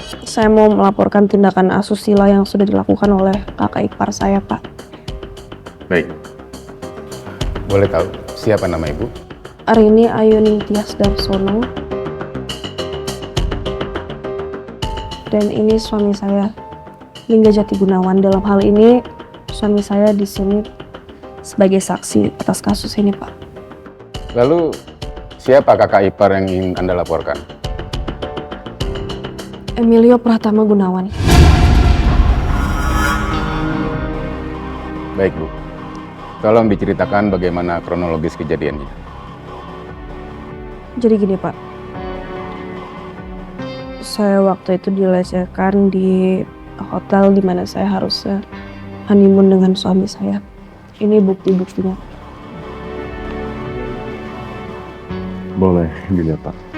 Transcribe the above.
Saya mau melaporkan tindakan asusila yang sudah dilakukan oleh kakak ipar saya, Pak. Baik. Boleh tahu siapa nama ibu? Arini Ayuning Tias Darsono. Dan ini suami saya, Lingga Jati Gunawan. Dalam hal ini, suami saya di sini sebagai saksi atas kasus ini, Pak. Lalu, siapa kakak ipar yang ingin Anda laporkan? Emilio Pratama Gunawan. Baik, Bu. Tolong diceritakan bagaimana kronologis kejadiannya. Jadi gini, Pak. Saya waktu itu dilecehkan di hotel di mana saya harusnya honeymoon dengan suami saya. Ini bukti-buktinya. Boleh dilihat, Pak.